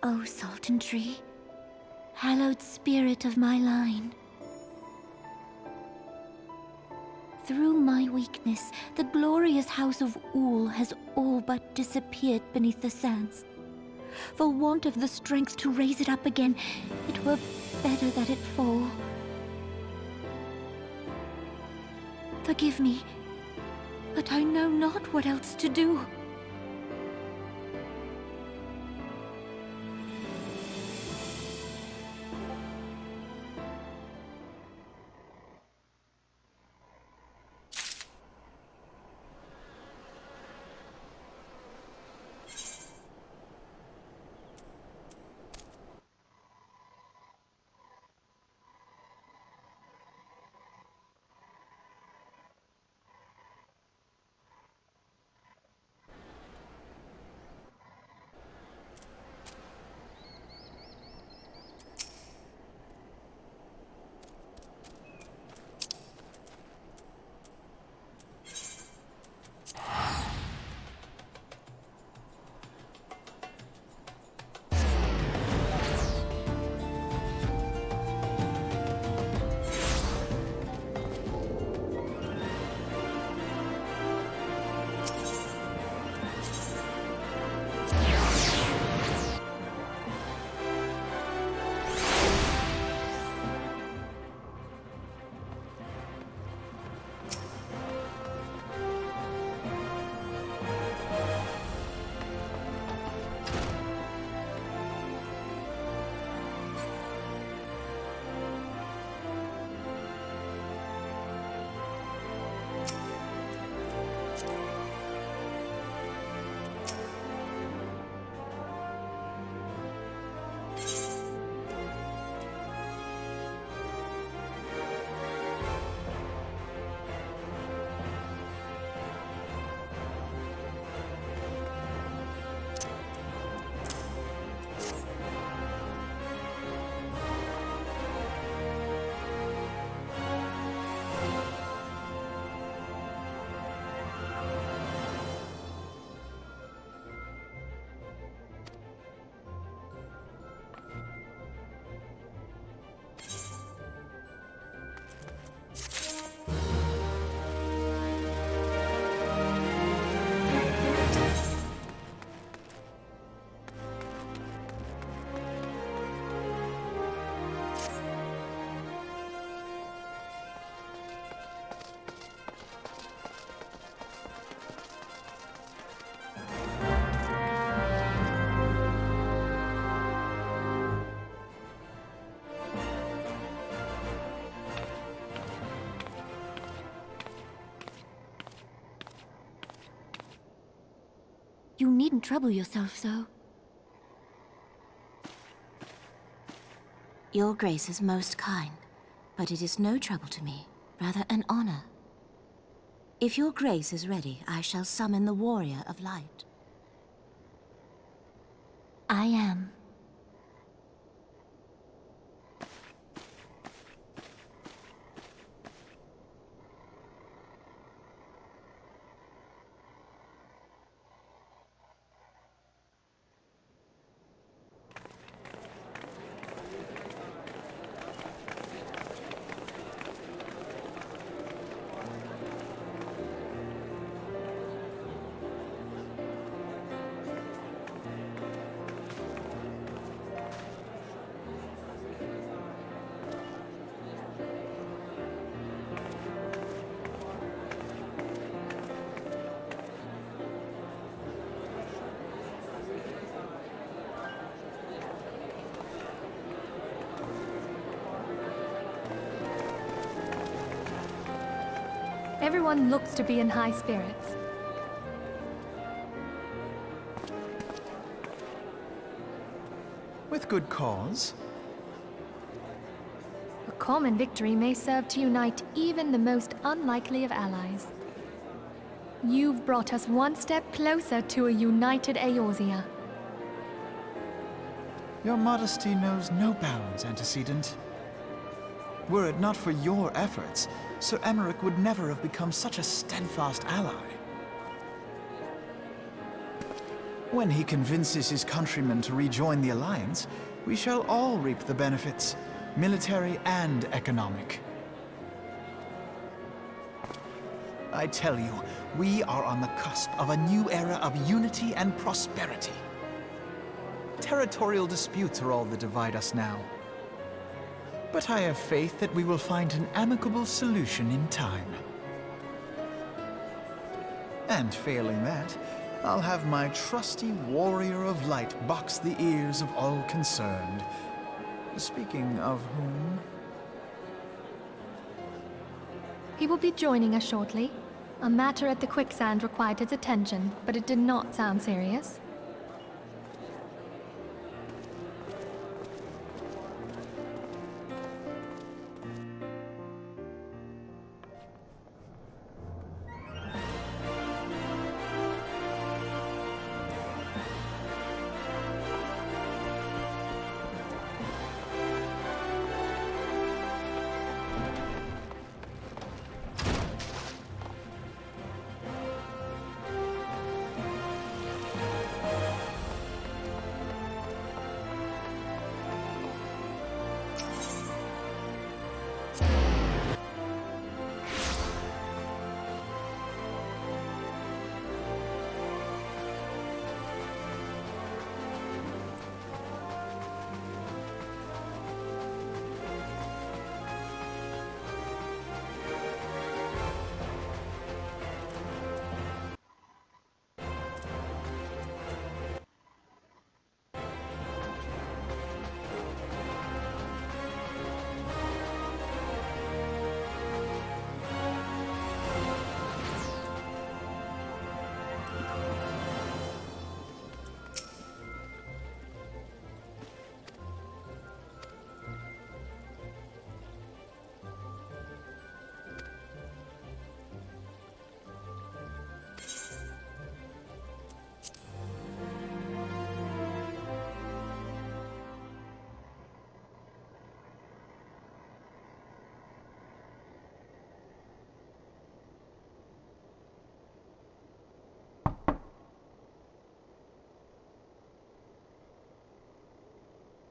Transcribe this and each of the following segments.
O Sultan Tree, hallowed spirit of my line. Through my weakness, the glorious house of Ul has all but disappeared beneath the sands. For want of the strength to raise it up again, it were better that it fall. Forgive me, but I know not what else to do. You needn't trouble yourself so. Your Grace is most kind, but it is no trouble to me, rather an honor. If your Grace is ready, I shall summon the Warrior of Light. I am. Everyone looks to be in high spirits. With good cause. A common victory may serve to unite even the most unlikely of allies. You've brought us one step closer to a united Eorzea. Your modesty knows no bounds, Antecedent. Were it not for your efforts, Sir Emeric would never have become such a steadfast ally. When he convinces his countrymen to rejoin the Alliance, we shall all reap the benefits, military and economic. I tell you, we are on the cusp of a new era of unity and prosperity. Territorial disputes are all that divide us now. But I have faith that we will find an amicable solution in time. And failing that, I'll have my trusty warrior of light box the ears of all concerned. Speaking of whom... He will be joining us shortly. A matter at the quicksand required his attention, but it did not sound serious.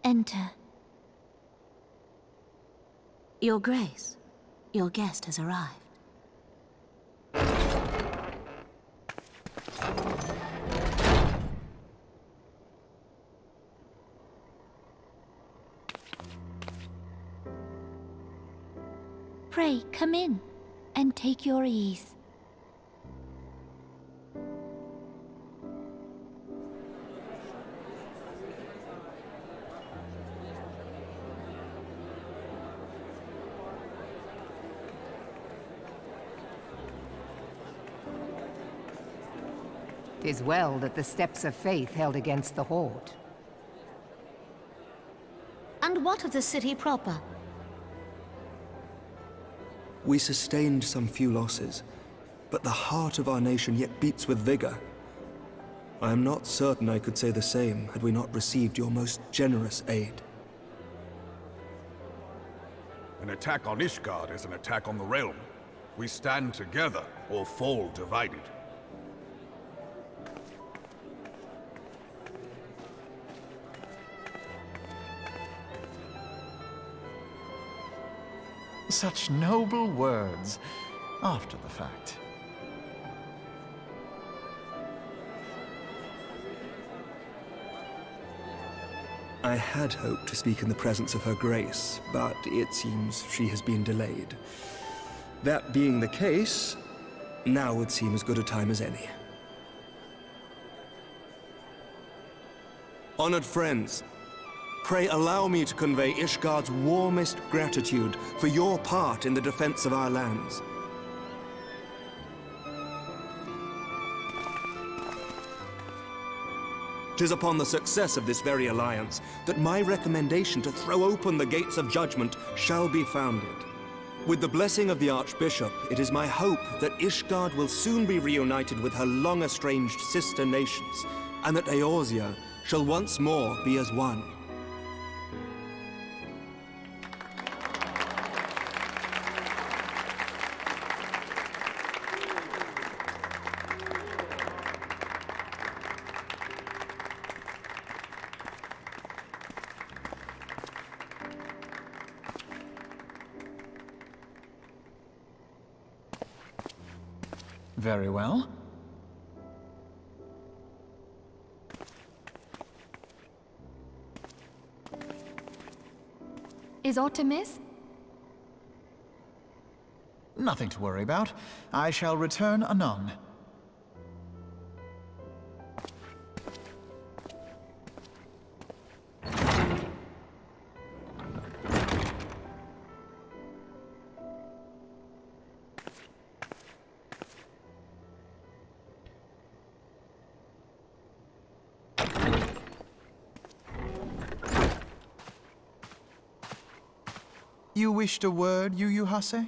Enter. Your Grace, your guest has arrived. Pray, come in, and take your ease. "'Tis well that the steps of faith held against the Horde. And what of the city proper? We sustained some few losses, but the heart of our nation yet beats with vigor. I am not certain I could say the same had we not received your most generous aid. An attack on Ishgard is an attack on the realm. We stand together or fall divided. Such noble words, after the fact. I had hoped to speak in the presence of her grace, but it seems she has been delayed. That being the case, now would seem as good a time as any. Honored friends, pray allow me to convey Ishgard's warmest gratitude for your part in the defense of our lands. "'Tis upon the success of this very alliance that my recommendation to throw open the gates of judgment shall be founded. With the blessing of the Archbishop, it is my hope that Ishgard will soon be reunited with her long-estranged sister nations, and that Eorzea shall once more be as one. Very well. Is aught amiss? Nothing to worry about. I shall return anon. You wished a word, Yu Hase?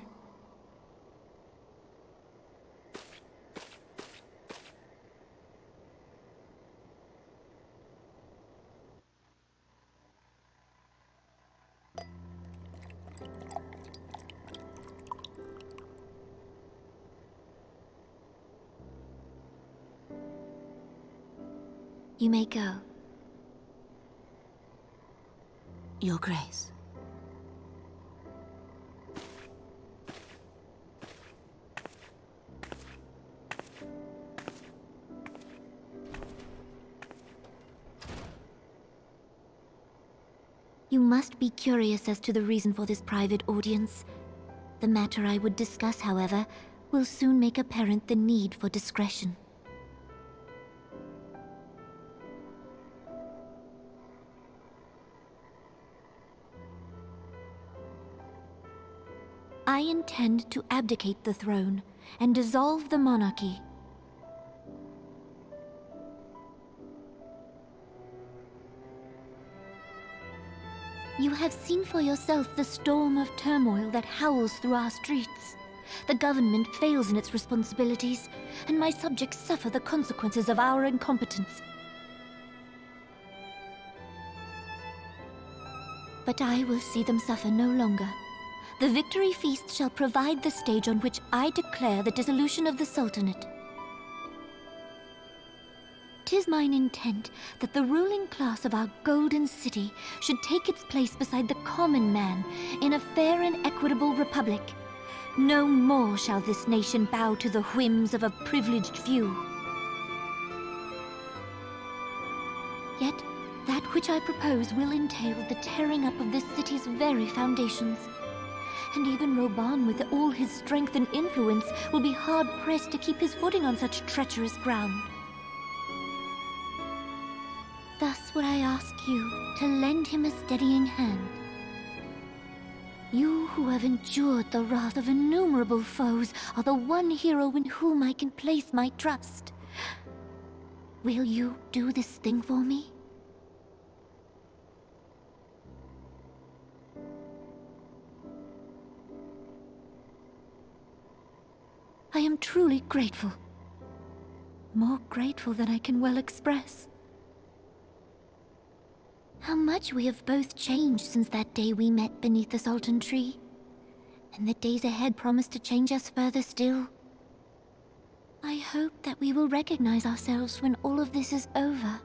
You may go. Your Grace. You must be curious as to the reason for this private audience. The matter I would discuss, however, will soon make apparent the need for discretion. I intend to abdicate the throne and dissolve the monarchy. You have seen for yourself the storm of turmoil that howls through our streets. The government fails in its responsibilities, and my subjects suffer the consequences of our incompetence. But I will see them suffer no longer. The victory feast shall provide the stage on which I declare the dissolution of the Sultanate. 'Tis mine intent that the ruling class of our golden city should take its place beside the common man in a fair and equitable republic. No more shall this nation bow to the whims of a privileged few. Yet, that which I propose will entail the tearing up of this city's very foundations. And even Roban, with all his strength and influence, will be hard-pressed to keep his footing on such treacherous ground. Thus would I ask you to lend him a steadying hand. You who have endured the wrath of innumerable foes are the one hero in whom I can place my trust. Will you do this thing for me? I am truly grateful. More grateful than I can well express. How much we have both changed since that day we met beneath the Sultan tree. And the days ahead promise to change us further still. I hope that we will recognize ourselves when all of this is over.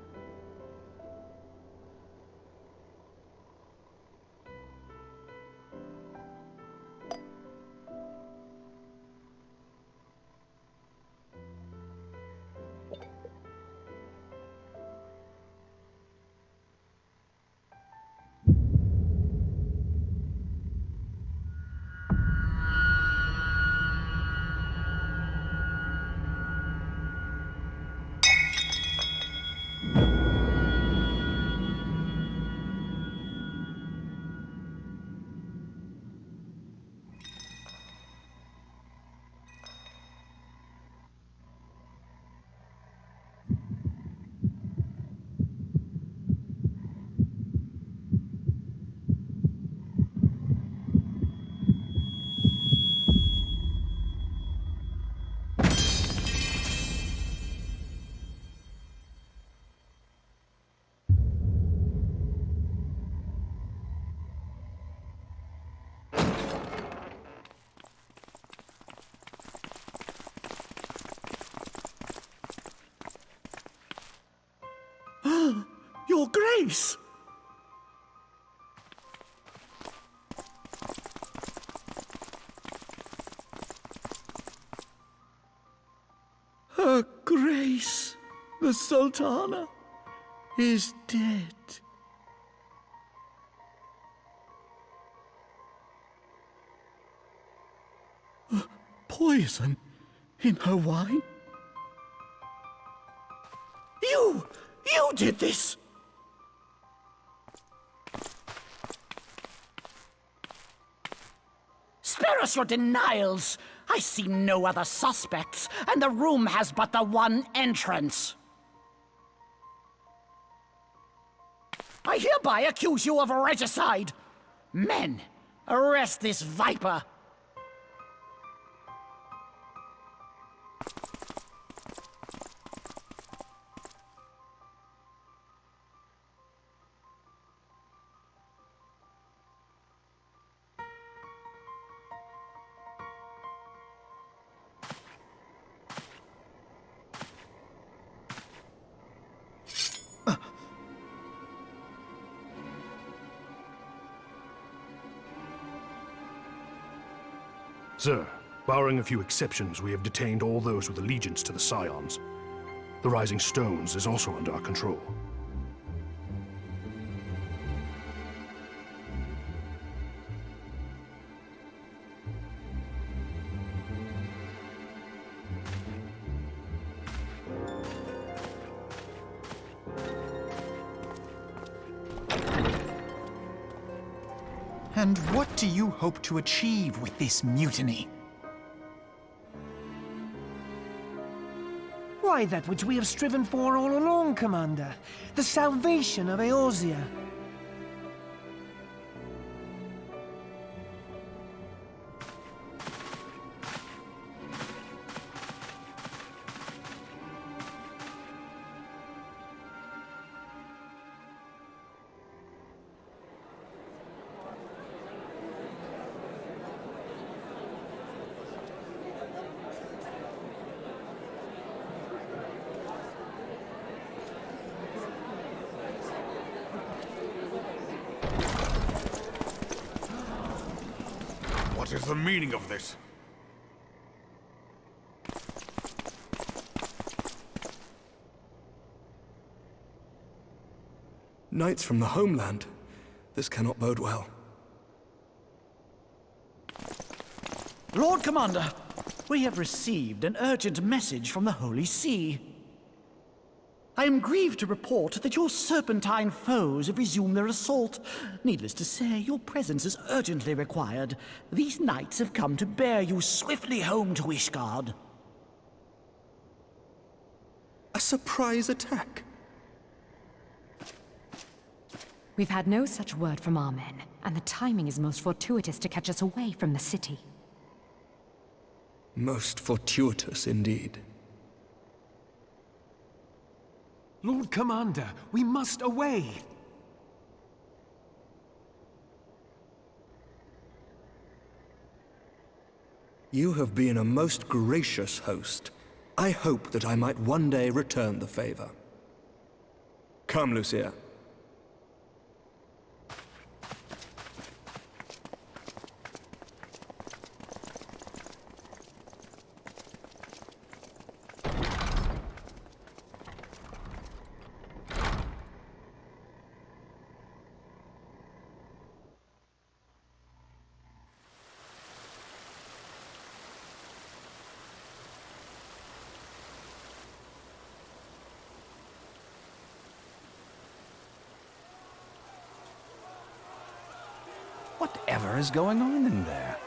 Your Grace! Grace, the Sultana, is dead. Poison in her wine? You did this! Spare us your denials! I see no other suspects, and the room has but the one entrance. I hereby accuse you of regicide. Men, arrest this viper. Sir, barring a few exceptions, we have detained all those with allegiance to the Scions. The Rising Stones is also under our control. And what do you hope to achieve with this mutiny? Why, that which we have striven for all along, Commander. The salvation of Eorzea. What is the meaning of this? Knights from the homeland. This cannot bode well. Lord Commander, we have received an urgent message from the Holy See. I am grieved to report that your serpentine foes have resumed their assault. Needless to say, your presence is urgently required. These knights have come to bear you swiftly home to Ishgard. A surprise attack? We've had no such word from our men, and the timing is most fortuitous to catch us away from the city. Most fortuitous indeed. Lord Commander, we must away! You have been a most gracious host. I hope that I might one day return the favor. Come, Lucia. Whatever is going on in there?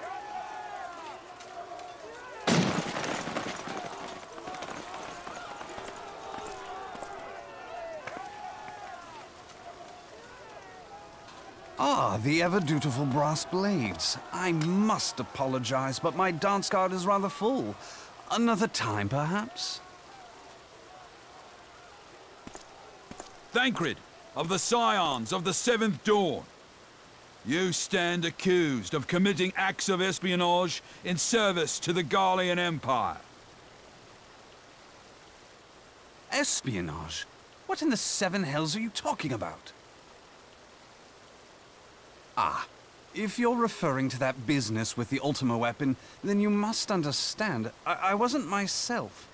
Ah, the ever-dutiful brass blades. I must apologize, but my dance card is rather full. Another time, perhaps? Thancred, of the Scions of the Seventh Dawn. You stand accused of committing acts of espionage in service to the Garlean Empire. Espionage? What in the seven hells are you talking about? Ah, if you're referring to that business with the Ultima weapon, then you must understand, I wasn't myself.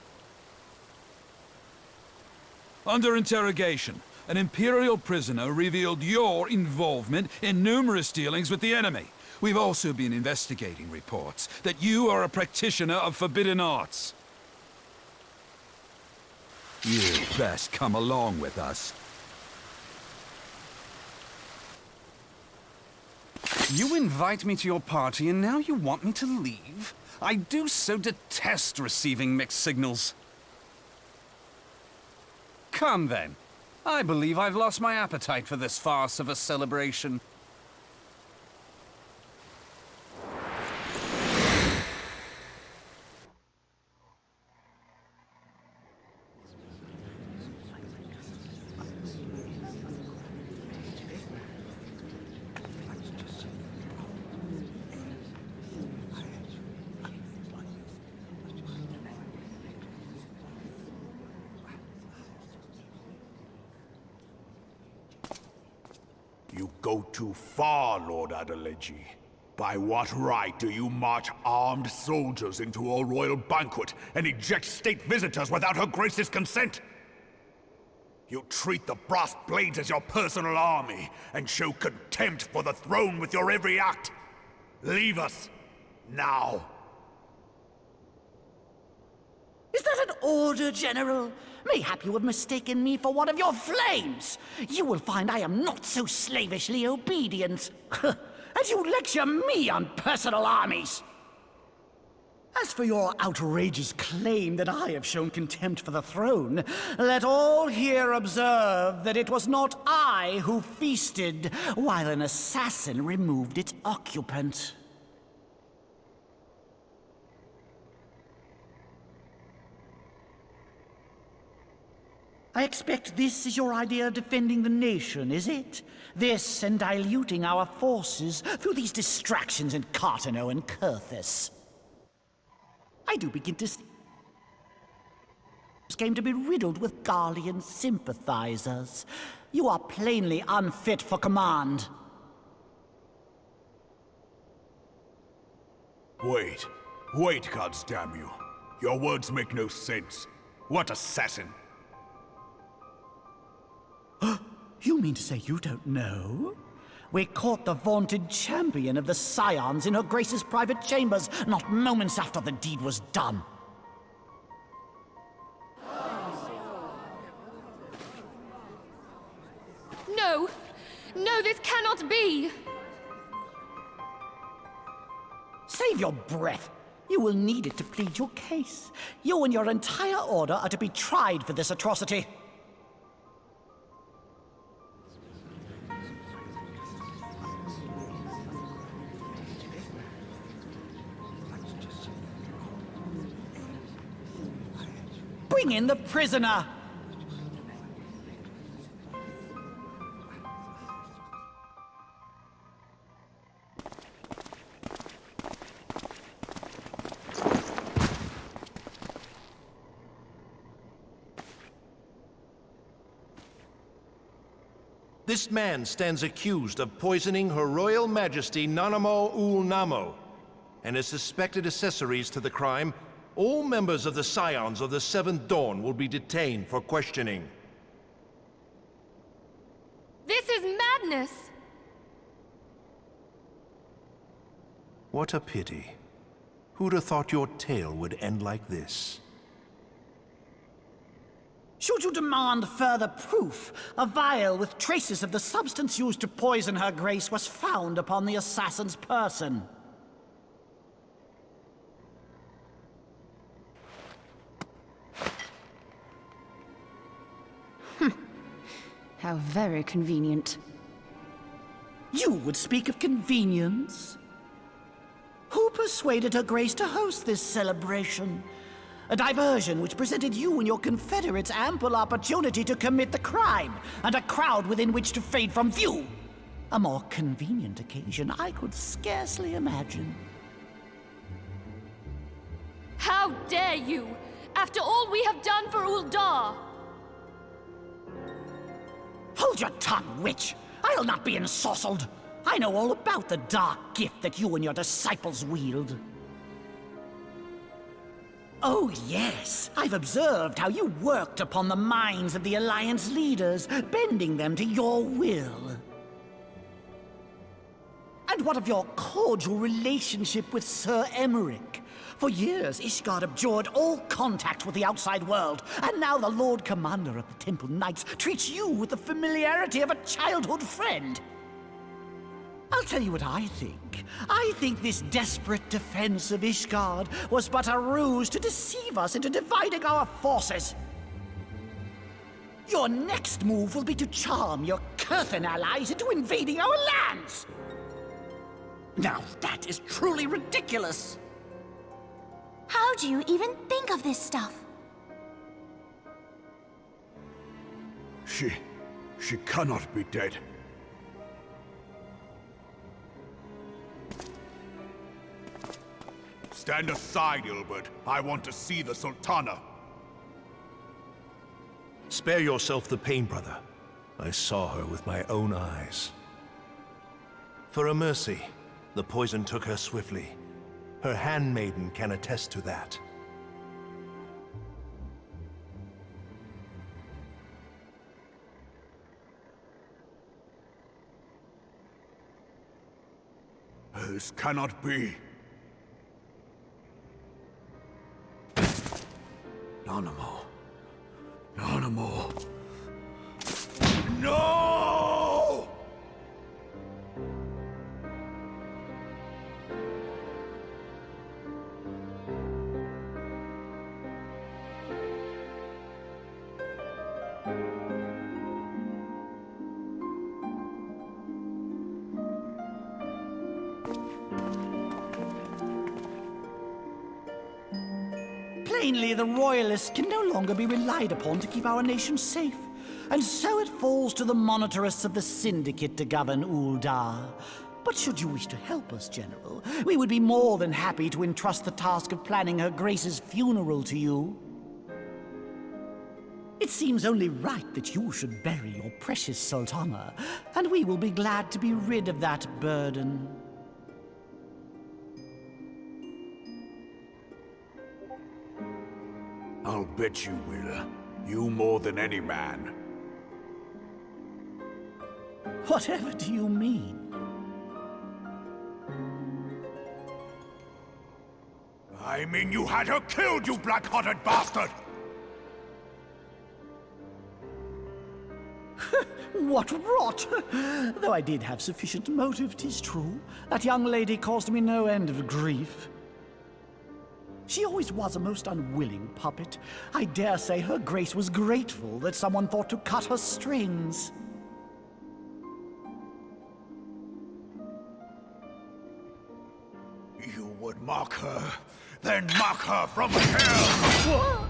Under interrogation, an Imperial prisoner revealed your involvement in numerous dealings with the enemy. We've also been investigating reports that you are a practitioner of forbidden arts. You'd best come along with us. You invite me to your party and now you want me to leave? I do so detest receiving mixed signals. Come then. I believe I've lost my appetite for this farce of a celebration. You go too far, Lord Adeleji. By what right do you march armed soldiers into a royal banquet and eject state visitors without Her Grace's consent? You treat the brass blades as your personal army and show contempt for the throne with your every act. Leave us, now. Is that an order, General? Mayhap you have mistaken me for one of your flames. You will find I am not so slavishly obedient. As you lecture me on personal armies. As for your outrageous claim that I have shown contempt for the throne, let all here observe that it was not I who feasted while an assassin removed its occupant. I expect this is your idea of defending the nation, is it? This and diluting our forces through these distractions in Cartano and Kurthus. I do begin to see this game to be riddled with Garlean sympathizers. You are plainly unfit for command. Wait, goddamn you. Your words make no sense. What assassin? You mean to say you don't know? We caught the vaunted champion of the Scions in Her Grace's private chambers, not moments after the deed was done. No! No, this cannot be! Save your breath. You will need it to plead your case. You and your entire order are to be tried for this atrocity. Bring in the prisoner! This man stands accused of poisoning Her Royal Majesty Nanamo Ul Namo, and his suspected accessories to the crime. All members of the Scions of the Seventh Dawn will be detained for questioning. This is madness! What a pity. Who'd have thought your tale would end like this? Should you demand further proof, a vial with traces of the substance used to poison Her Grace was found upon the assassin's person. How very convenient. You would speak of convenience? Who persuaded Her Grace to host this celebration? A diversion which presented you and your confederates ample opportunity to commit the crime, and a crowd within which to fade from view. A more convenient occasion I could scarcely imagine. How dare you! After all we have done for Uldar! Hold your tongue, witch! I'll not be ensorcelled! I know all about the dark gift that you and your disciples wield. Oh, yes. I've observed how you worked upon the minds of the Alliance leaders, bending them to your will. And what of your cordial relationship with Sir Emmerich? For years, Ishgard abjured all contact with the outside world, and now the Lord Commander of the Temple Knights treats you with the familiarity of a childhood friend. I'll tell you what I think. I think this desperate defense of Ishgard was but a ruse to deceive us into dividing our forces. Your next move will be to charm your Kurthan allies into invading our lands. Now that is truly ridiculous. How do you even think of this stuff? She cannot be dead. Stand aside, Ilbert. I want to see the Sultana. Spare yourself the pain, brother. I saw her with my own eyes. For a mercy, the poison took her swiftly. Her handmaiden can attest to that. This cannot be. Nanamo. Nanamo. No! Plainly, the Royalists can no longer be relied upon to keep our nation safe. And so it falls to the monitorists of the Syndicate to govern Uldar. But should you wish to help us, General, we would be more than happy to entrust the task of planning Her Grace's funeral to you. It seems only right that you should bury your precious Sultana, and we will be glad to be rid of that burden. I'll bet you will. You more than any man. Whatever do you mean? I mean you had her killed, you black-hearted bastard! What rot! Though I did have sufficient motive, 'tis true. That young lady caused me no end of grief. She always was a most unwilling puppet. I dare say Her Grace was grateful that someone thought to cut her strings. You would mock her, then mock her from hell!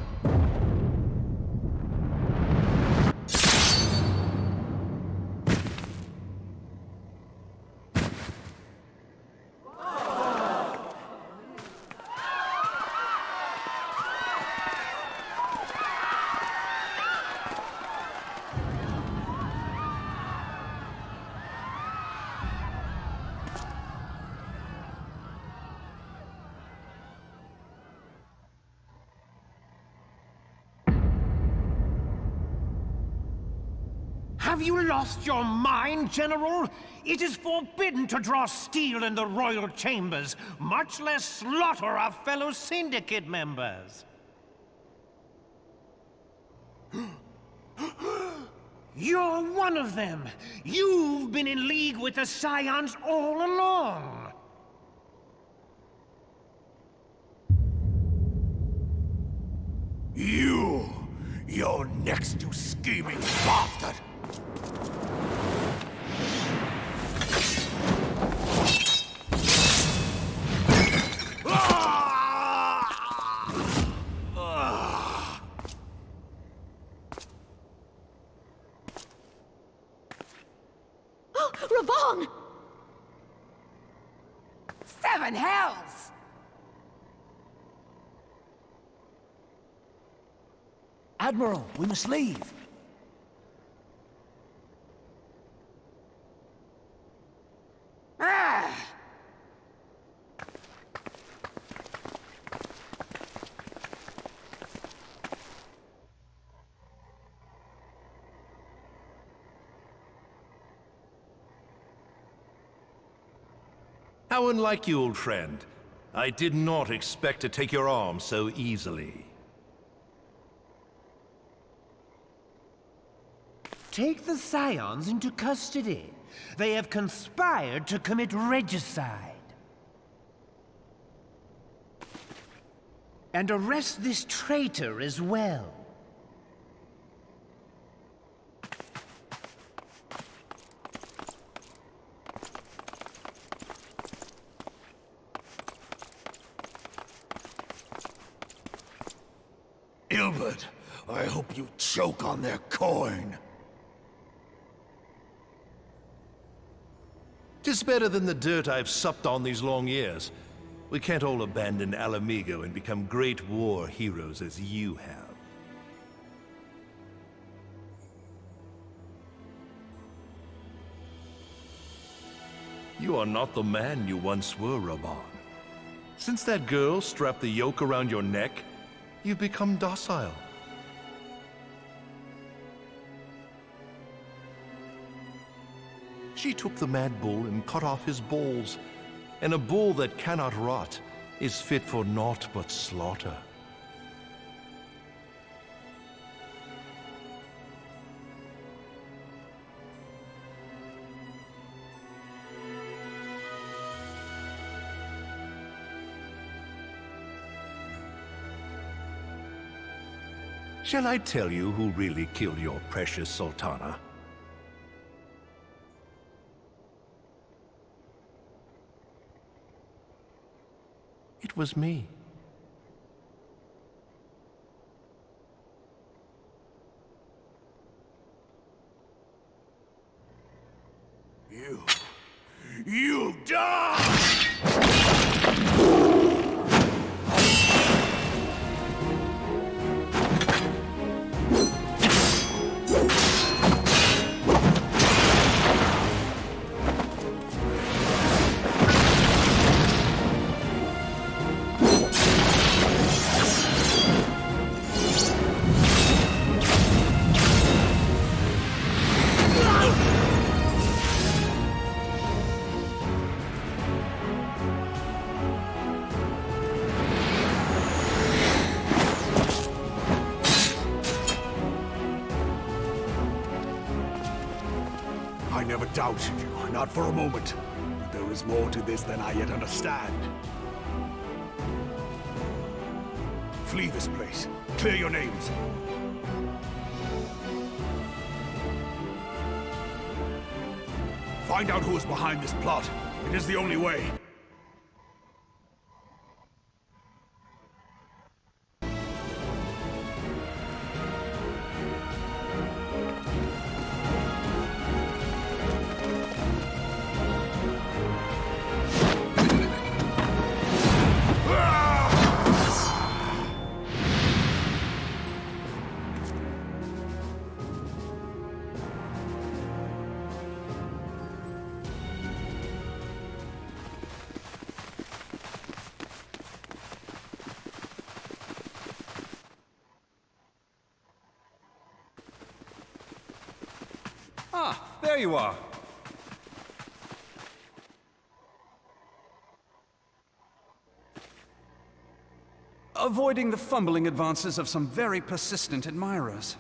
Have you lost your mind, General? It is forbidden to draw steel in the royal chambers, much less slaughter our fellow Syndicate members. You're one of them! You've been in league with the Scions all along! You're next, you scheming bastard! Oh, Raban! Seven hells! Admiral, we must leave. How unlike you, old friend. I did not expect to take your arm so easily. Take the Scions into custody. They have conspired to commit regicide. And arrest this traitor as well. Ilbert, I hope you choke on their coin. 'Tis better than the dirt I've supped on these long years. We can't all abandon Alamigo and become great war heroes as you have. You are not the man you once were, Raban. Since that girl strapped the yoke around your neck, you've become docile. She took the mad bull and cut off his balls, and a bull that cannot rot is fit for naught but slaughter. Shall I tell you who really killed your precious Sultana? It was me. You die! I never doubted you, not for a moment. But there is more to this than I yet understand. Flee this place. Clear your names. Find out who is behind this plot. It is the only way. Ah, there you are. Avoiding the fumbling advances of some very persistent admirers.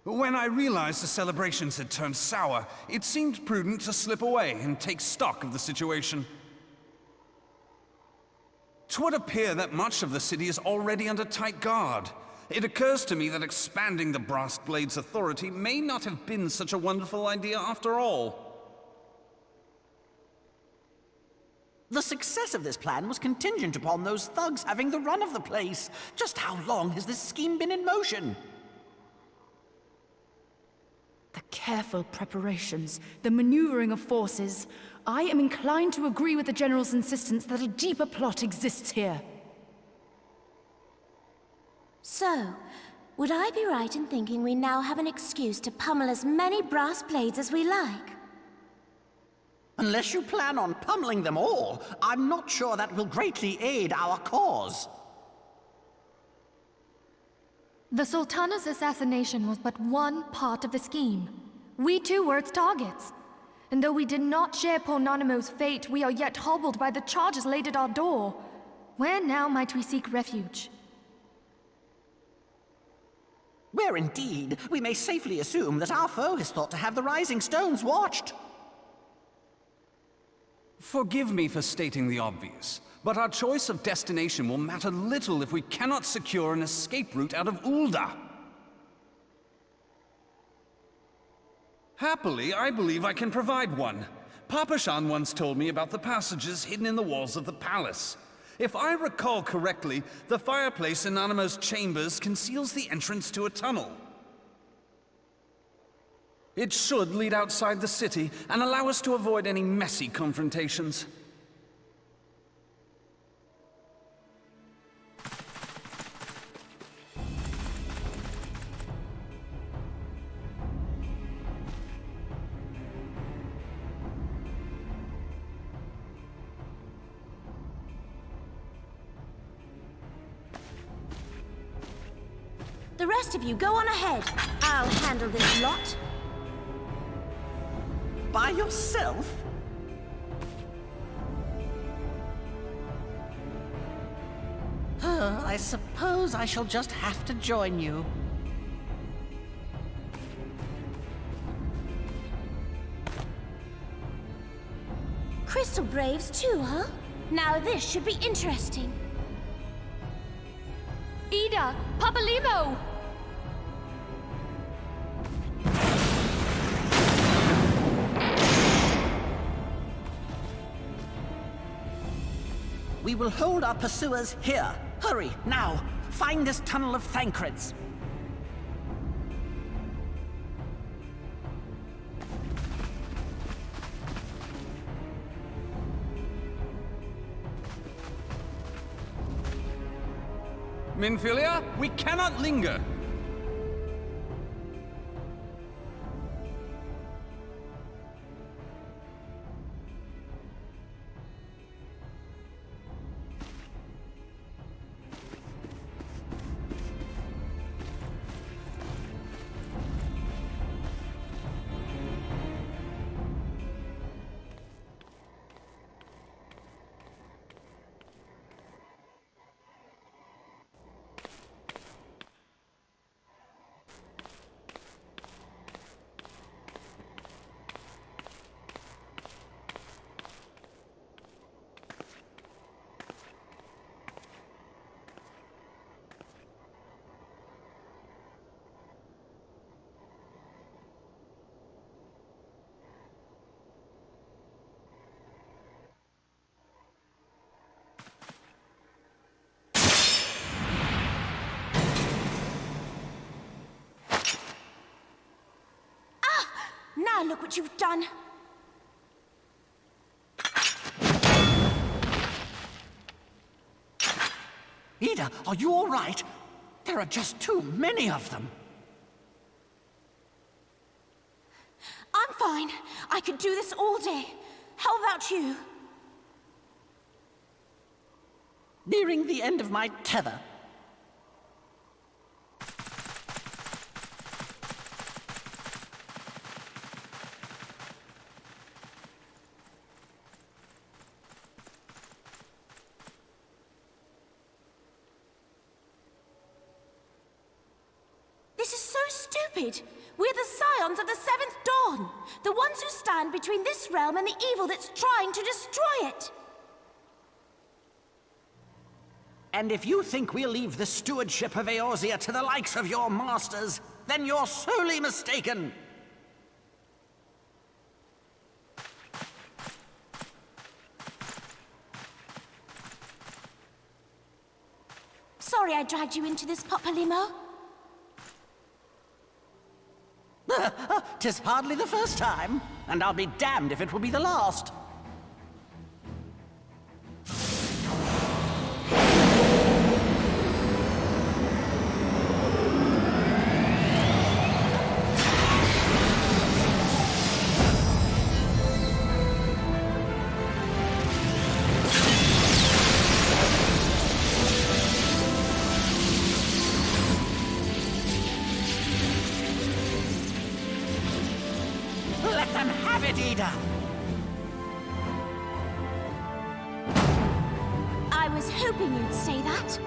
When I realized the celebrations had turned sour, it seemed prudent to slip away and take stock of the situation. 'Twould appear that much of the city is already under tight guard. It occurs to me that expanding the Brass Blade's authority may not have been such a wonderful idea after all. The success of this plan was contingent upon those thugs having the run of the place. Just how long has this scheme been in motion? The careful preparations, the maneuvering of forces. I am inclined to agree with the General's insistence that a deeper plot exists here. So, would I be right in thinking we now have an excuse to pummel as many brass blades as we like? Unless you plan on pummeling them all, I'm not sure that will greatly aid our cause. The Sultana's assassination was but one part of the scheme. We too were its targets. And though we did not share poor Nanamo's fate, we are yet hobbled by the charges laid at our door. Where now might we seek refuge? Where indeed we may safely assume that our foe is thought to have the Rising Stones watched. Forgive me for stating the obvious, but our choice of destination will matter little if we cannot secure an escape route out of Ul'dah. Happily, I believe I can provide one. Papashan once told me about the passages hidden in the walls of the palace. If I recall correctly, the fireplace in Nanamo's chambers conceals the entrance to a tunnel. It should lead outside the city and allow us to avoid any messy confrontations. The rest of you, go on ahead. I'll handle this lot. By yourself? I suppose I shall just have to join you. Crystal Braves too, huh? Now this should be interesting. Ida! Papalimo! We will hold our pursuers here. Hurry, now! Find this tunnel of Thancreds. Minfilia, we cannot linger! Now look what you've done. Ida, are you all right? There are just too many of them. I'm fine. I could do this all day. How about you? Nearing the end of my tether. We're the scions of the Seventh Dawn, the ones who stand between this realm and the evil that's trying to destroy it. And if you think we'll leave the stewardship of Eorzea to the likes of your masters, then you're sorely mistaken. Sorry I dragged you into this, Papalimo. 'Tis hardly the first time, and I'll be damned if it will be the last. Let them have it, Ida! I was hoping you'd say that.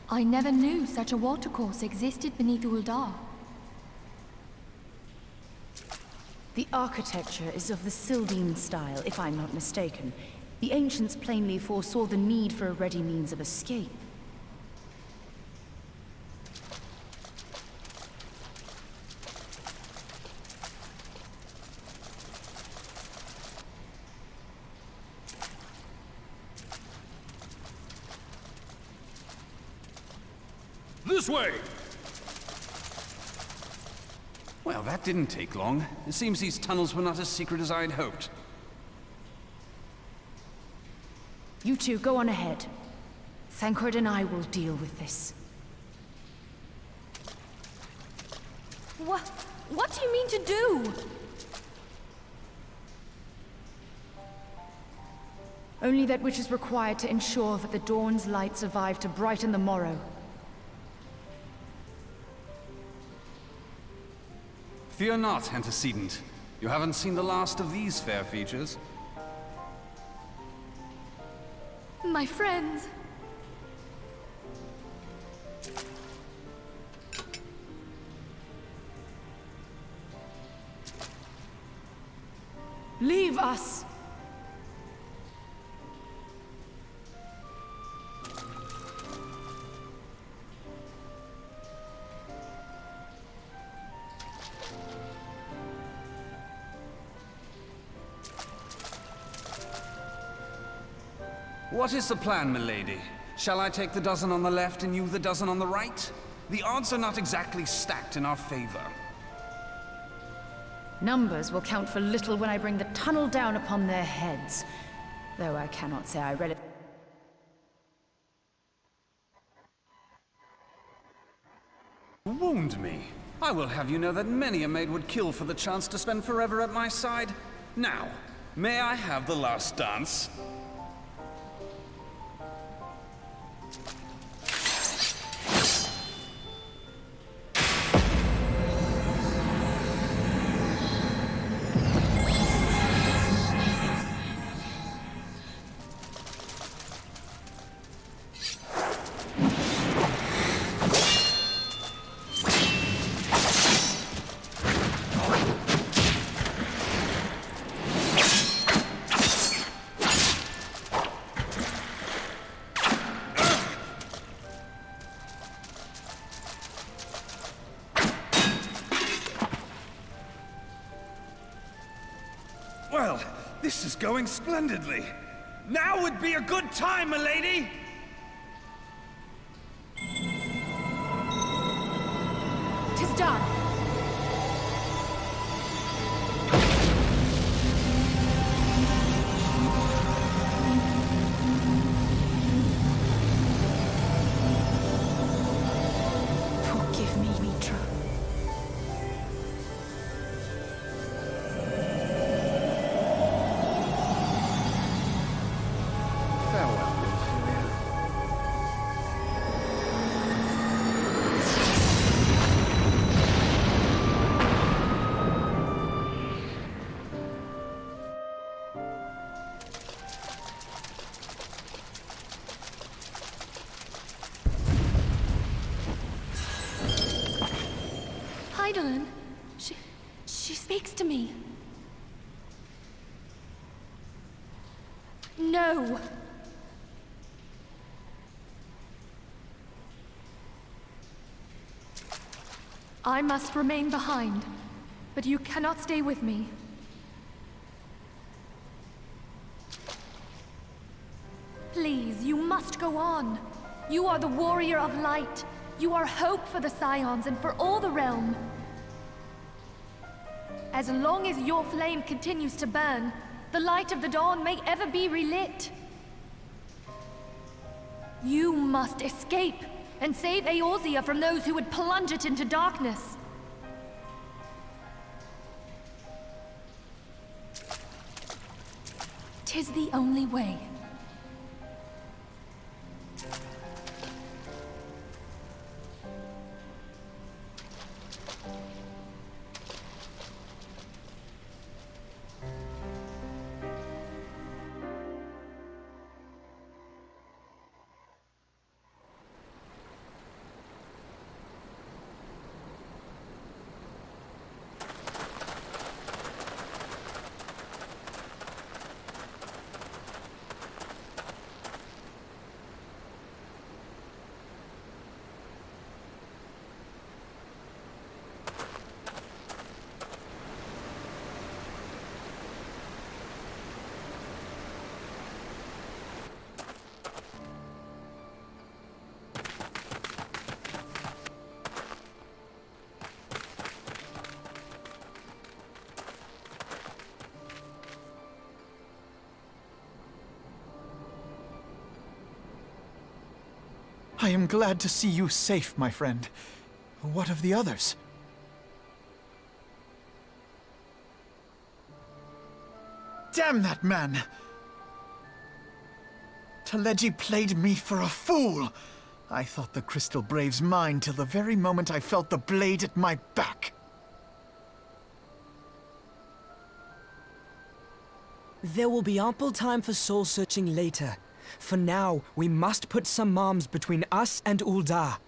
I never knew such a watercourse existed beneath Uldar. The architecture is of the Sildine style, if I'm not mistaken. The ancients plainly foresaw the need for a ready means of escape. This way! Well, that didn't take long. It seems these tunnels were not as secret as I'd hoped. You two go on ahead. Thancred and I will deal with this. What do you mean to do? Only that which is required to ensure that the dawn's light survive to brighten the morrow. Fear not, antecedent. You haven't seen the last of these fair features. My friends. Leave us! What is the plan, milady? Shall I take the dozen on the left and you the dozen on the right? The odds are not exactly stacked in our favor. Numbers will count for little when I bring the tunnel down upon their heads. Though I cannot say I read it. Wound me. I will have you know that many a maid would kill for the chance to spend forever at my side. Now, may I have the last dance? Well, this is going splendidly. Now would be a good time, milady! "'Tis done! Forgive me, Mitra. Hydaelyn, she speaks to me. No! I must remain behind. but you cannot stay with me. Please, you must go on. You are the warrior of light. You are hope for the Scions and for all the realm. As long as your flame continues to burn, the light of the dawn may ever be relit. You must escape and save Eorzea from those who would plunge it into darkness. "'Tis the only way. I am glad to see you safe, my friend. What of the others? Damn that man! Taleji played me for a fool! I thought the Crystal Brave's mine till the very moment I felt the blade at my back. There will be ample time for soul-searching later. For now, we must put some arms between us and Ul'dah.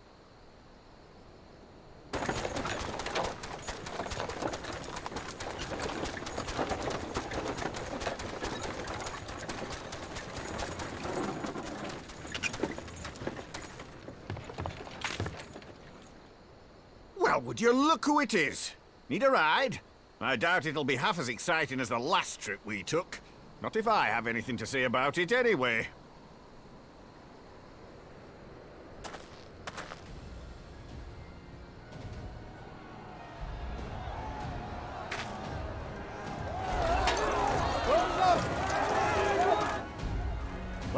Well, would you look who it is? Need a ride? I doubt it'll be half as exciting as the last trip we took. Not if I have anything to say about it anyway.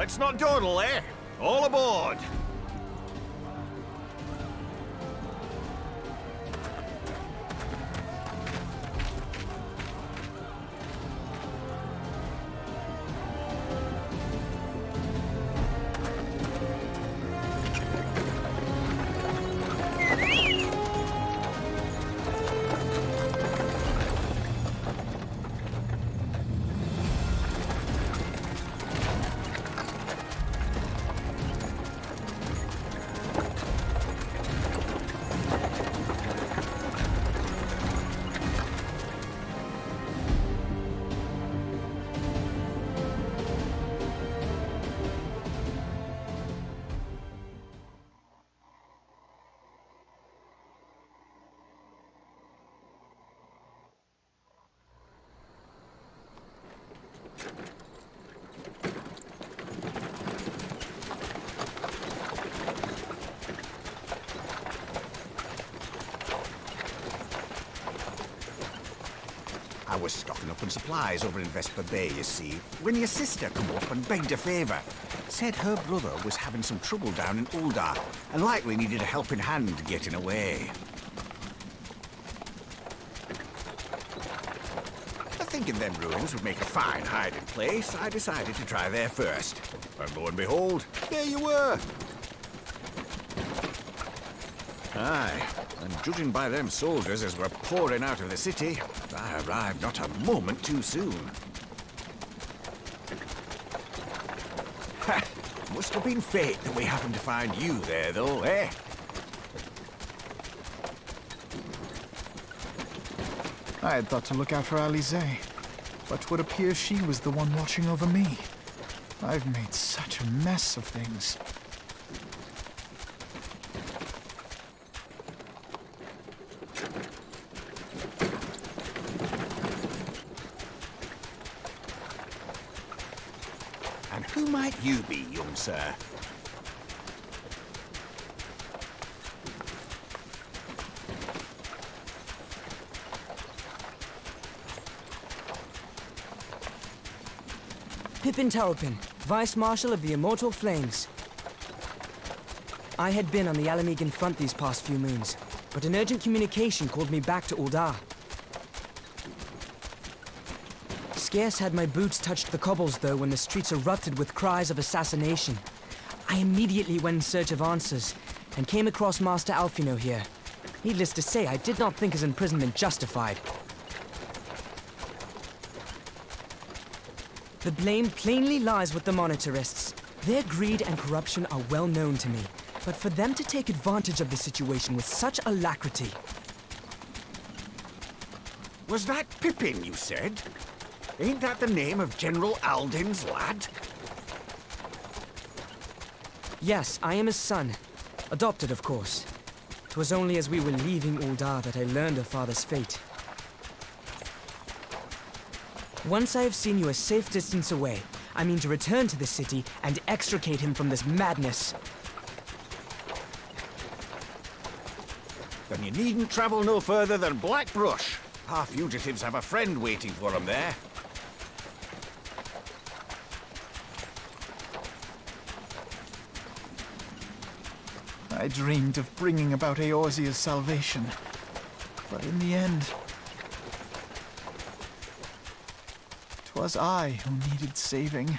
Let's not dawdle, eh? All aboard! I was stocking up on supplies over in Vesper Bay, you see, when your sister come up and begged a favour. Said her brother was having some trouble down in Ul'dah, and likely needed a helping hand getting away. Thinking them ruins would make a fine hiding place, I decided to try there first. And lo and behold, there you were! Aye, and judging by them soldiers as were pouring out of the city, I arrived not a moment too soon. Ha! Must have been fate that we happened to find you there, though, eh? I had thought to look out for Alize, but would appear she was the one watching over me. I've made such a mess of things. Who might you be, young sir? Pippin Taropin, Vice Marshal of the Immortal Flames. I had been on the Alamegan front these past few moons, but an urgent communication called me back to Uldar. Scarce had my boots touched the cobbles, though, when the streets erupted with cries of assassination. I immediately went in search of answers, and came across Master Alfino here. Needless to say, I did not think his imprisonment justified. The blame plainly lies with the Monitarists. Their greed and corruption are well known to me, but for them to take advantage of the situation with such alacrity... Was that Pippin, you said? Ain't that the name of General Alden's lad? Yes, I am his son. Adopted, of course. 'Twas only as we were leaving Uldar that I learned of father's fate. Once I have seen you a safe distance away, I mean to return to the city and extricate him from this madness. Then you needn't travel no further than Blackbrush. Our fugitives have a friend waiting for them there. I dreamed of bringing about Eorzea's salvation, but in the end, 'twas I who needed saving.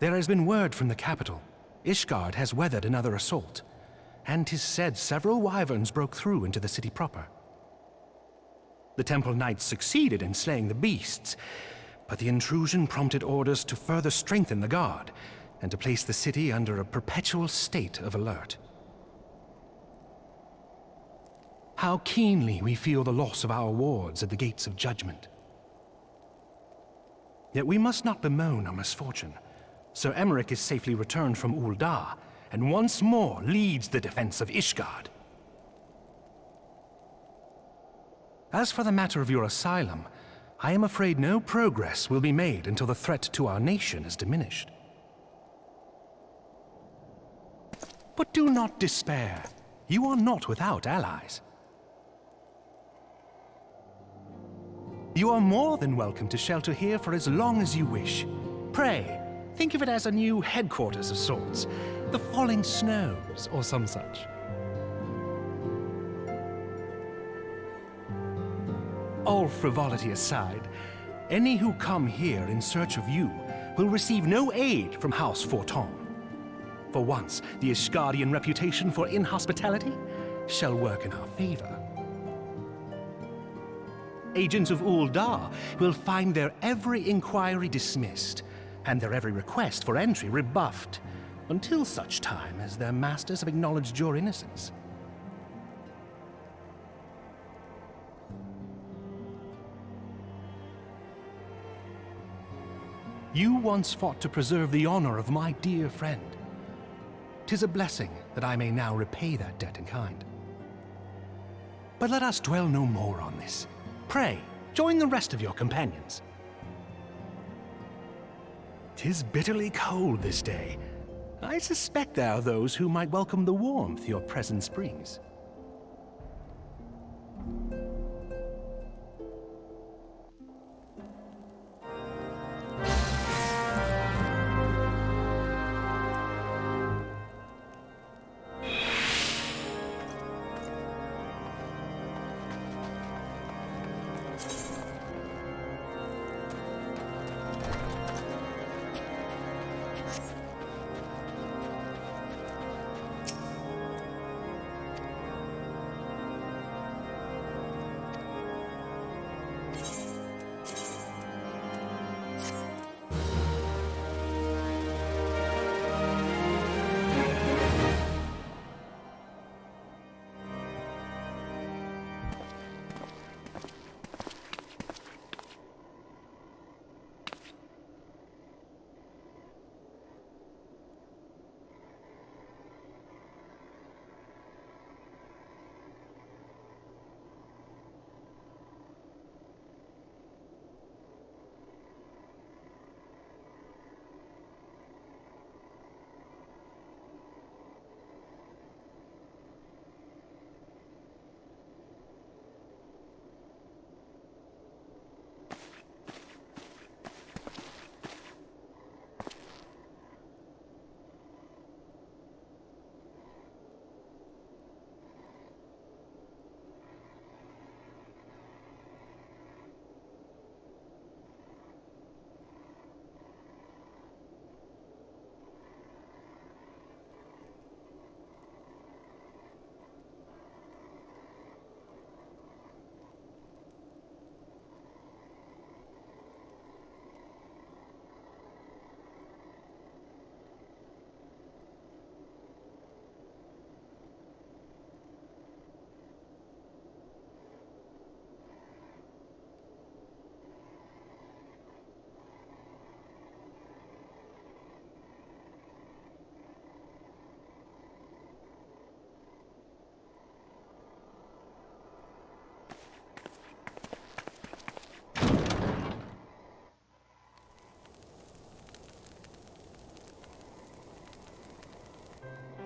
There has been word from the capital. Ishgard has weathered another assault, and 'tis said several wyverns broke through into the city proper. The Temple Knights succeeded in slaying the beasts, but the intrusion prompted orders to further strengthen the guard, and to place the city under a perpetual state of alert. How keenly we feel the loss of our wards at the gates of judgment. Yet we must not bemoan our misfortune. Sir Emmerich is safely returned from Ul'dah, and once more leads the defense of Ishgard. As for the matter of your asylum, I am afraid no progress will be made until the threat to our nation is diminished. But do not despair. You are not without allies. You are more than welcome to shelter here for as long as you wish. Pray, think of it as a new headquarters of sorts. The Falling Snows, or some such. All frivolity aside, any who come here in search of you will receive no aid from House Forton. For once, the Ishgardian reputation for inhospitality shall work in our favor. Agents of Ul'dah will find their every inquiry dismissed, and their every request for entry rebuffed, until such time as their masters have acknowledged your innocence. You once fought to preserve the honor of my dear friend. 'Tis a blessing that I may now repay that debt in kind. But let us dwell no more on this. Pray, join the rest of your companions. 'Tis bitterly cold this day. I suspect there are those who might welcome the warmth your presence brings.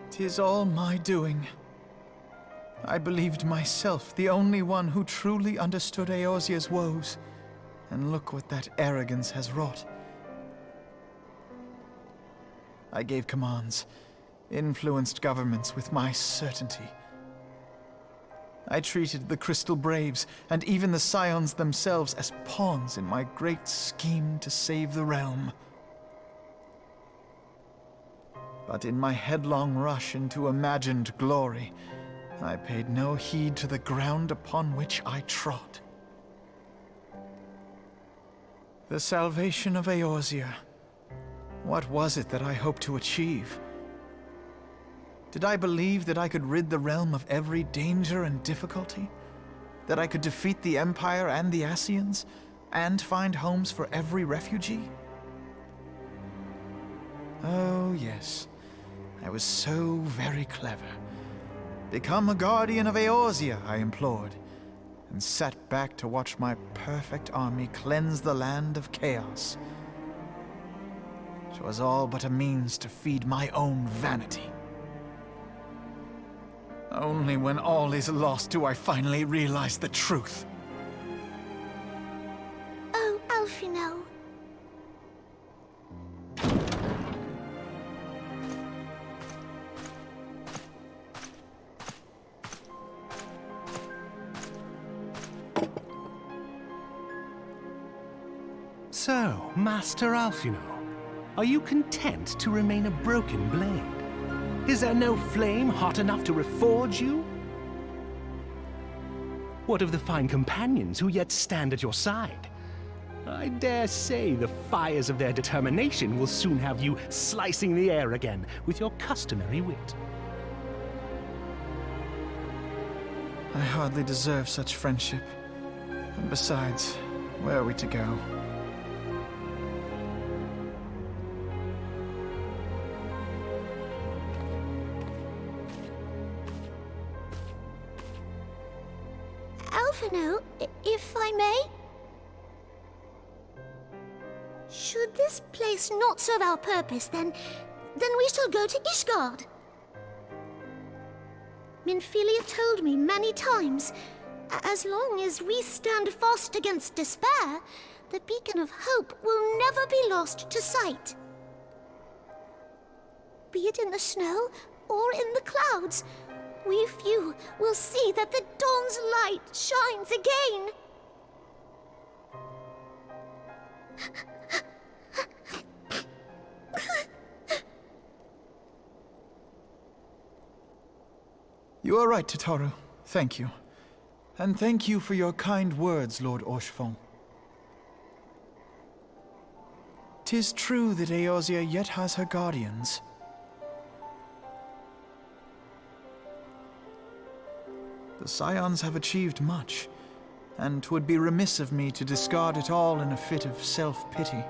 "'Tis all my doing. I believed myself the only one who truly understood Eorzea's woes, and look what that arrogance has wrought. I gave commands, influenced governments with my certainty. I treated the Crystal Braves, and even the Scions themselves, as pawns in my great scheme to save the realm. But in my headlong rush into imagined glory, I paid no heed to the ground upon which I trod. The salvation of Eorzea. What was it that I hoped to achieve? Did I believe that I could rid the realm of every danger and difficulty? That I could defeat the Empire and the Ascians, and find homes for every refugee? Oh, yes. I was so very clever. Become a guardian of Eorzea, I implored, and sat back to watch my perfect army cleanse the land of chaos. 'Twas all but a means to feed my own vanity. Only when all is lost do I finally realize the truth. Oh, Alphino. So, Master Alphino, are you content to remain a broken blade? Is there no flame hot enough to reforge you? What of the fine companions who yet stand at your side? I dare say the fires of their determination will soon have you slicing the air again with your customary wit. I hardly deserve such friendship. And besides, where are we to go? Alphino, if I may? Should this place not serve our purpose, then we shall go to Ishgard. Minfilia told me many times, as long as we stand fast against despair, the beacon of hope will never be lost to sight. Be it in the snow or in the clouds, we few will see that the dawn's light shines again. You are right, Tataru. Thank you. And thank you for your kind words, Lord Orchefon. 'Tis true that Eorzea yet has her guardians. The Scions have achieved much, and 'twould be remiss of me to discard it all in a fit of self-pity.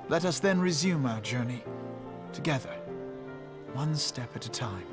Let us then resume our journey, together, one step at a time.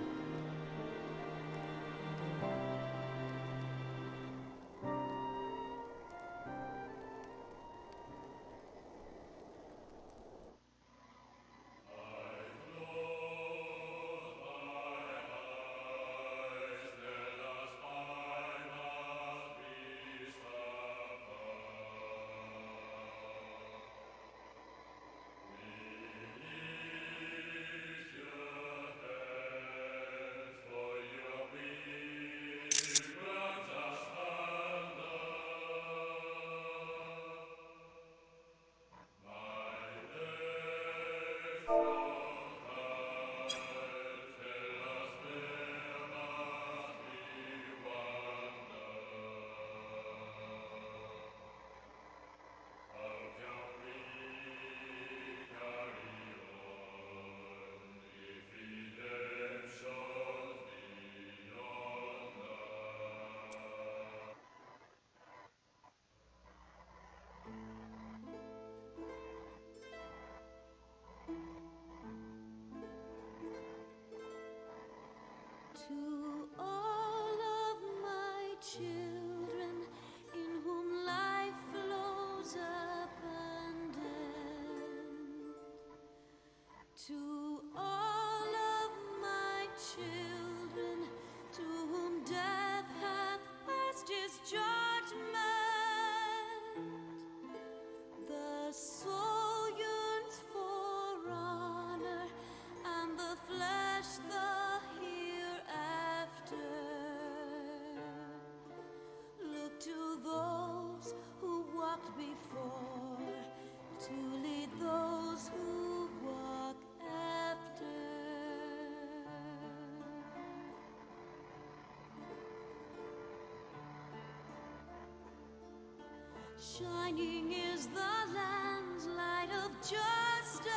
Shining is the land's light of justice.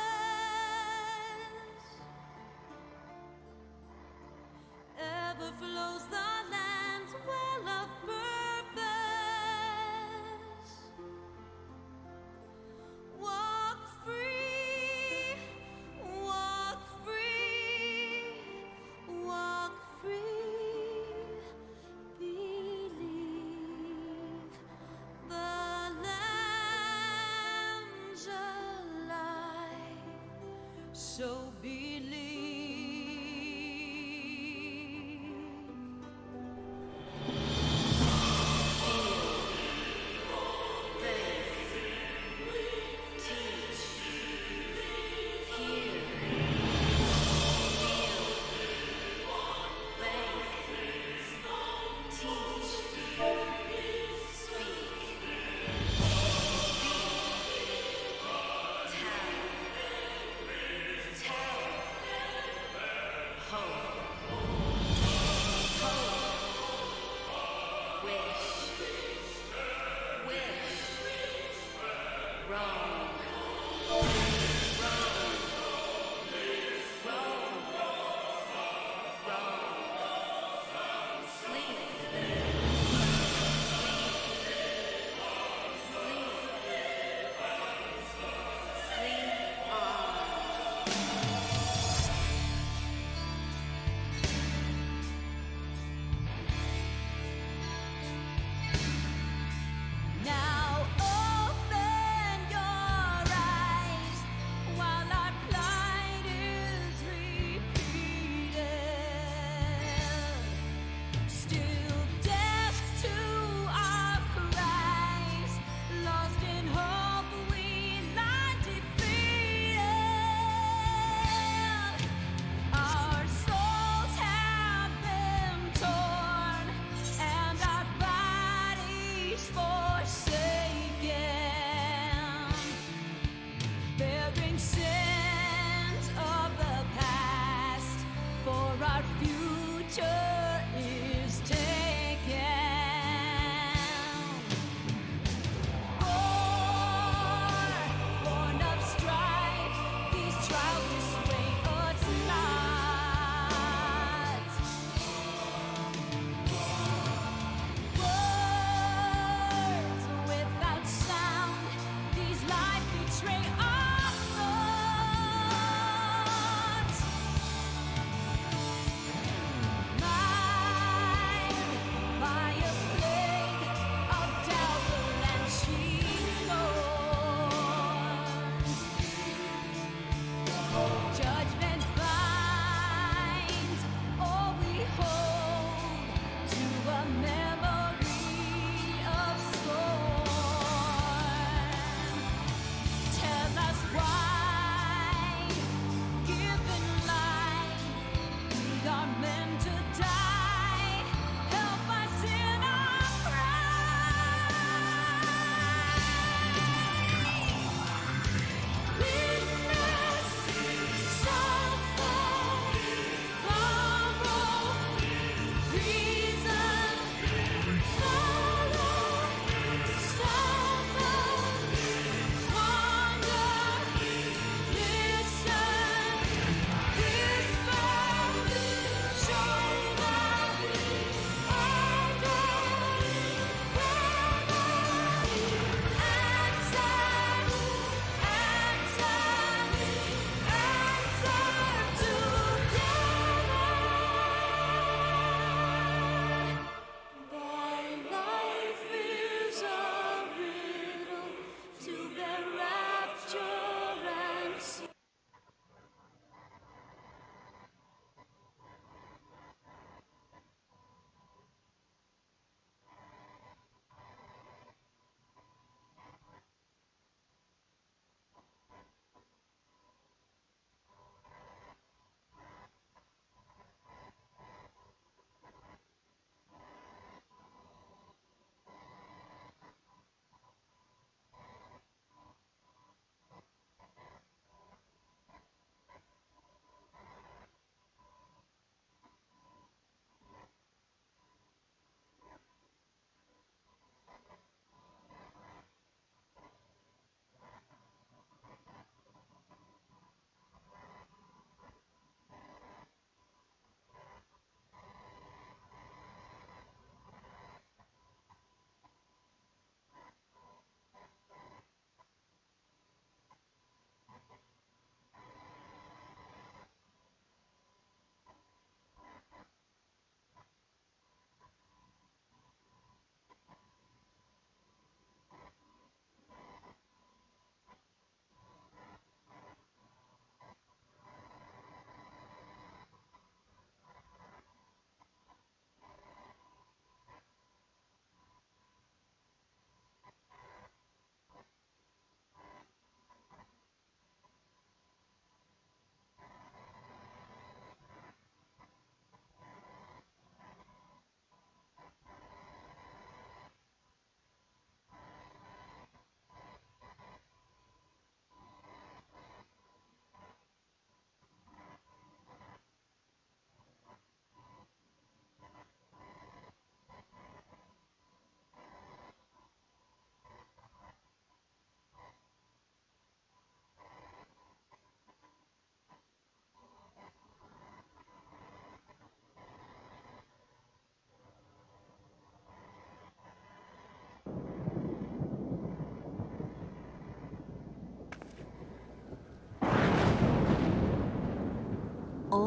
Ever flows the land's well of purpose. Walk free, walk free, walk free. Believe the lamb's alive. So believe. Tell.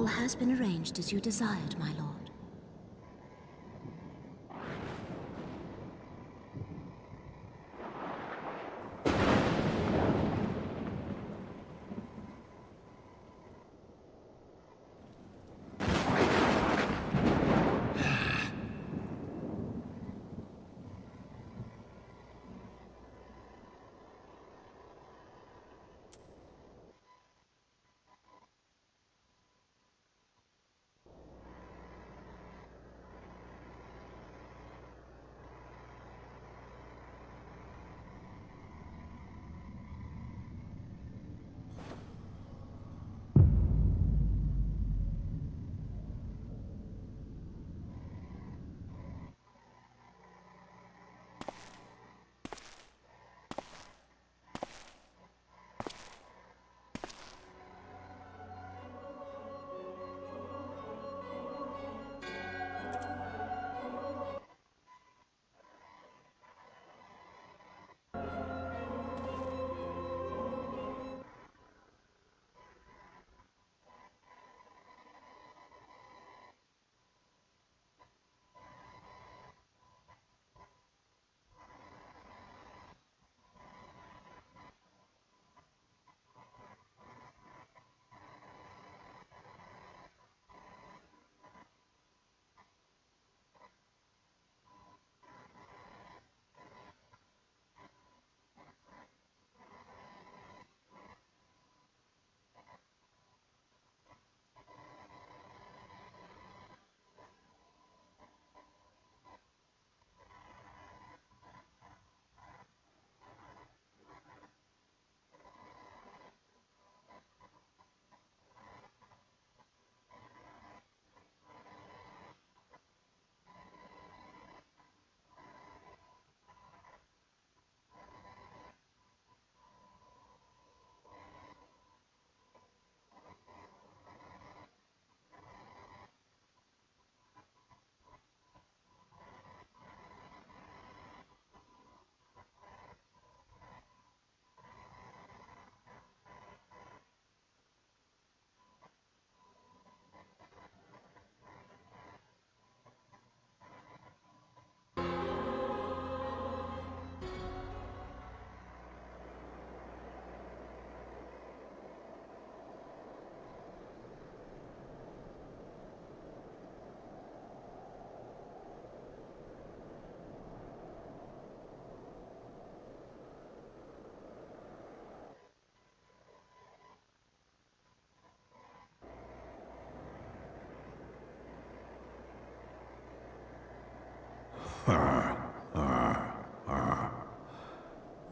All has been arranged as you desired, my lord.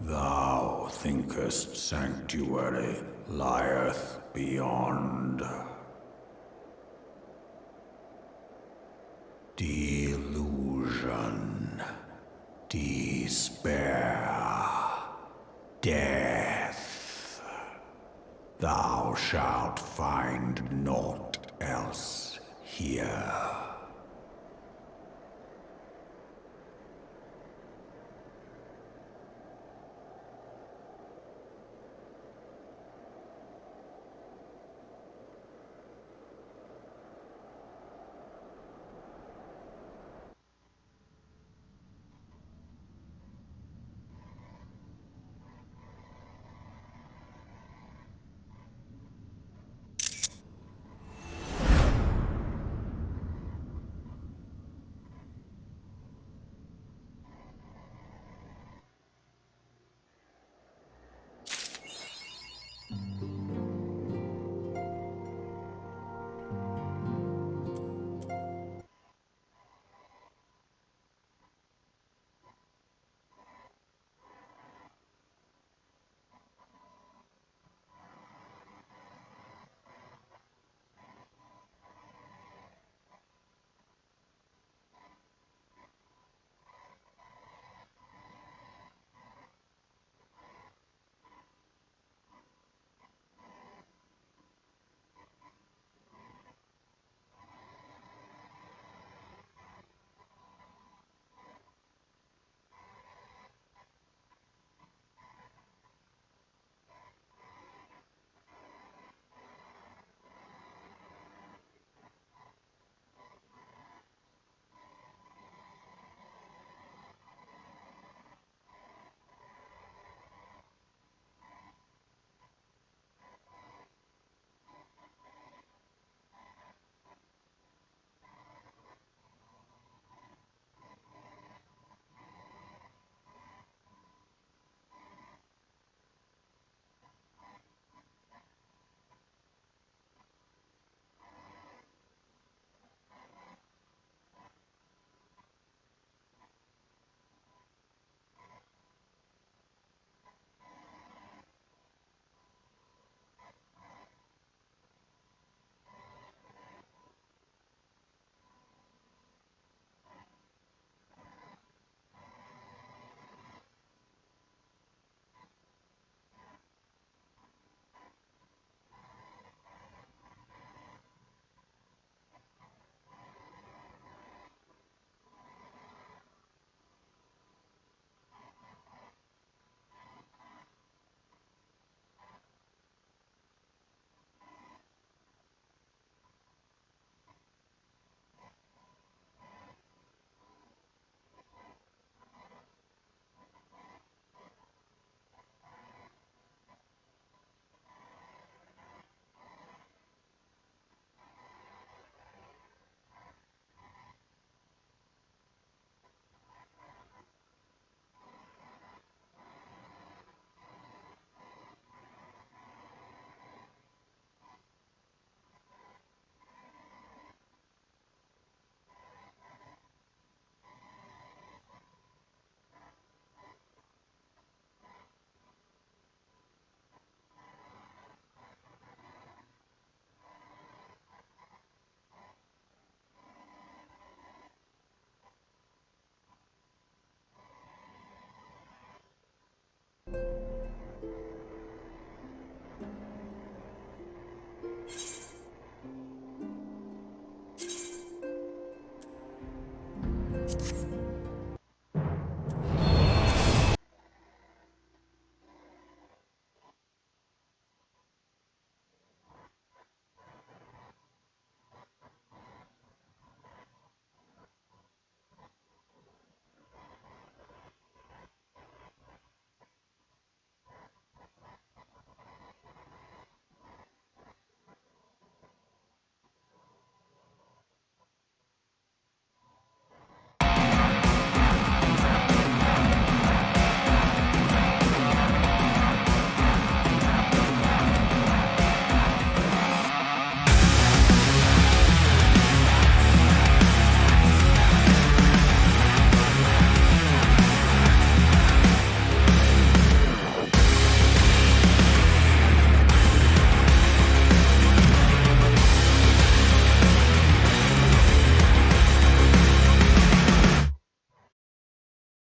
Thou thinkest sanctuary lieth beyond. Delusion, despair, death. Thou shalt find naught else here.